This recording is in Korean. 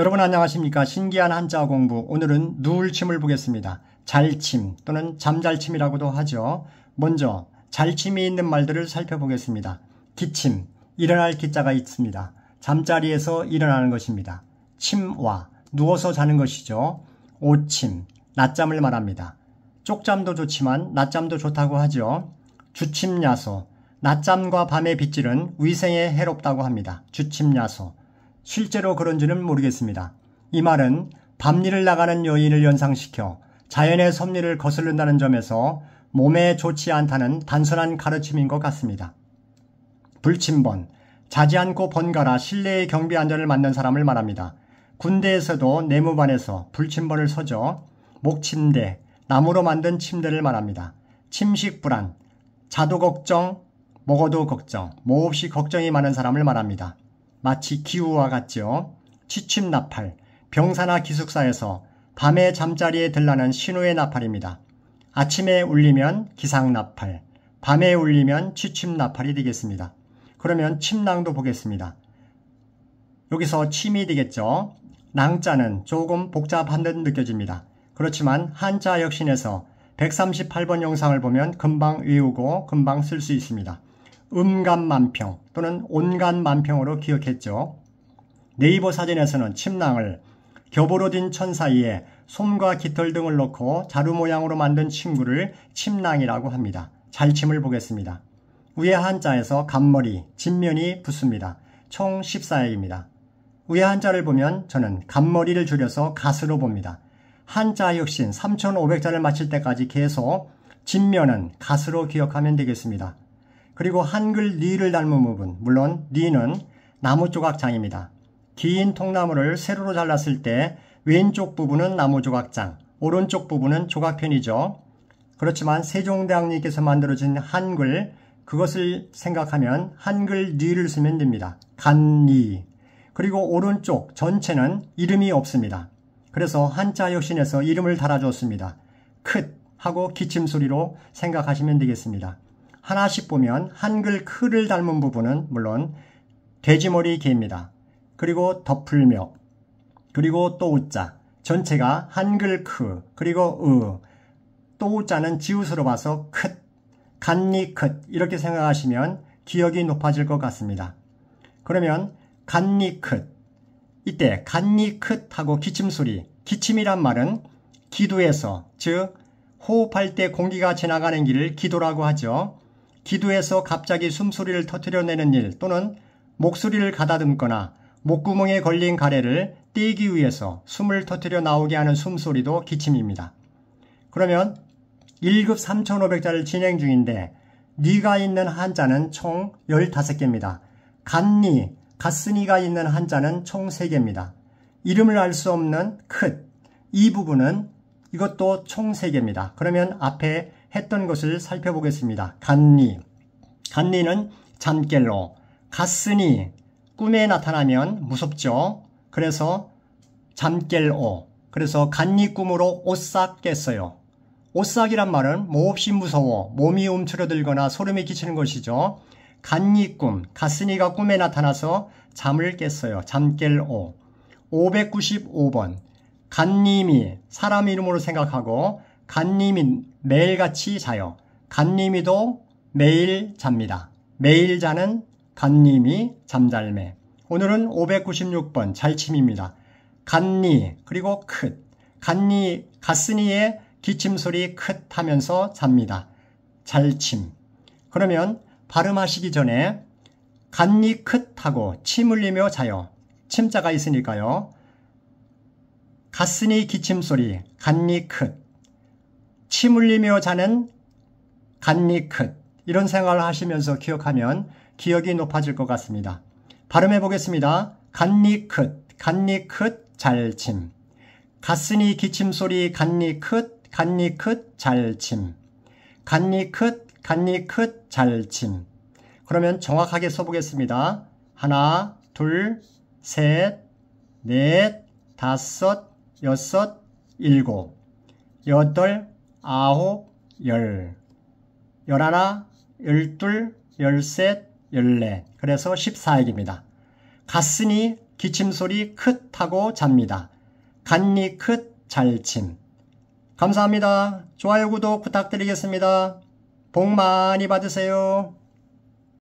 여러분 안녕하십니까? 신기한 한자 공부. 오늘은 누울침을 보겠습니다. 잘침 또는 잠잘침이라고도 하죠. 먼저 잘침이 있는 말들을 살펴보겠습니다. 기침, 일어날 기자가 있습니다. 잠자리에서 일어나는 것입니다. 침와, 누워서 자는 것이죠. 오침, 낮잠을 말합니다. 쪽잠도 좋지만 낮잠도 좋다고 하죠. 주침야소, 낮잠과 밤의 빗질은 위생에 해롭다고 합니다. 주침야소. 실제로 그런지는 모르겠습니다. 이 말은 밤일을 나가는 여인을 연상시켜 자연의 섭리를 거스른다는 점에서 몸에 좋지 않다는 단순한 가르침인 것 같습니다. 불침번, 자지 않고 번갈아 실내의 경비 안전을 맡는 사람을 말합니다. 군대에서도 내무반에서 불침번을 서죠. 목침대, 나무로 만든 침대를 말합니다. 침식불안, 자도 걱정, 먹어도 걱정, 몹시 걱정이 많은 사람을 말합니다. 마치 기우와 같죠. 취침나팔, 병사나 기숙사에서 밤에 잠자리에 들라는 신호의 나팔입니다. 아침에 울리면 기상나팔, 밤에 울리면 취침나팔이 되겠습니다. 그러면 침낭도 보겠습니다. 여기서 침이 되겠죠. 낭자는 조금 복잡한 듯 느껴집니다. 그렇지만 한자 혁신에서 138번 영상을 보면 금방 외우고 금방 쓸 수 있습니다. 음간만평 또는 온간만평으로 기억했죠. 네이버 사진에서는 침낭을 겹으로 din 천 사이에 솜과 깃털 등을 넣고 자루 모양으로 만든 침구를 침낭이라고 합니다. 잘침을 보겠습니다. 위에 한자에서 간머리, 진면이 붙습니다. 총 14약입니다. 위에 한자를 보면 저는 간머리를 줄여서 갓으로 봅니다. 한자 혁신 3500자를 마칠 때까지 계속 진면은 갓으로 기억하면 되겠습니다. 그리고 한글 니를 닮은 부분, 물론 니는 나무조각장입니다. 긴 통나무를 세로로 잘랐을 때 왼쪽 부분은 나무조각장, 오른쪽 부분은 조각편이죠. 그렇지만 세종대왕님께서 만들어진 한글, 그것을 생각하면 한글 니를 쓰면 됩니다. 간니. 그리고 오른쪽 전체는 이름이 없습니다. 그래서 한자 혁신에서 이름을 달아줬습니다. 크 하고 기침소리로 생각하시면 되겠습니다. 하나씩 보면 한글 크를 닮은 부분은 물론 돼지머리 개입니다. 그리고 덮을며, 그리고 또 우자, 전체가 한글 크, 그리고 또 우자는 지읒으로 봐서 크, 간니 크 이렇게 생각하시면 기억이 높아질 것 같습니다. 그러면 간니 크, 이때 간니 크 하고 기침소리, 기침이란 말은 기두에서, 즉 호흡할 때 공기가 지나가는 길을 기도라고 하죠. 기두에서 갑자기 숨소리를 터뜨려내는 일 또는 목소리를 가다듬거나 목구멍에 걸린 가래를 떼기 위해서 숨을 터뜨려 나오게 하는 숨소리도 기침입니다. 그러면 1급 3500자를 진행 중인데 니가 있는 한자는 총 15개입니다. 간니, 가스니가 있는 한자는 총 3개입니다. 이름을 알 수 없는 크, 이 부분은 이것도 총 3개입니다. 그러면 앞에 했던 것을 살펴보겠습니다. 간니, 간니는 잠깰로, 가스니, 꿈에 나타나면 무섭죠. 그래서 잠깰오, 그래서 간니 꿈으로 오싹 깼어요. 오싹이란 말은 몹시 무서워 몸이 움츠러들거나 소름이 끼치는 것이죠. 간니 꿈, 가스니가 꿈에 나타나서 잠을 깼어요. 잠깰오. 595번, 간님이 사람 이름으로 생각하고 간님이 매일같이 자요. 간님이도 매일 잡니다. 매일 자는 간님이 잠잘매. 오늘은 596번 잘침입니다. 간니 그리고 크, 간니 가스니의 기침소리 크 하면서 잡니다. 잘침. 그러면 발음하시기 전에 간니 크 하고 침 흘리며 자요. 침자가 있으니까요. 가스니 기침소리 간니 크, 침 흘리며 자는 간니 크, 이런 생각을 하시면서 기억하면 기억이 높아질 것 같습니다. 발음해 보겠습니다. 간니 크, 간니 크, 잘침. 가스니 기침소리 간니 크, 간니 크, 잘침. 간니 크, 간니 크, 잘침. 그러면 정확하게 써보겠습니다. 하나, 둘, 셋, 넷, 다섯, 여섯, 일곱, 여덟, 아홉, 열, 열하나, 열둘, 열셋, 열넷. 그래서 14약입니다. 가스니 기침소리 크 하고 잡니다. 간니 크 잘침. 감사합니다. 좋아요, 구독 부탁드리겠습니다. 복 많이 받으세요.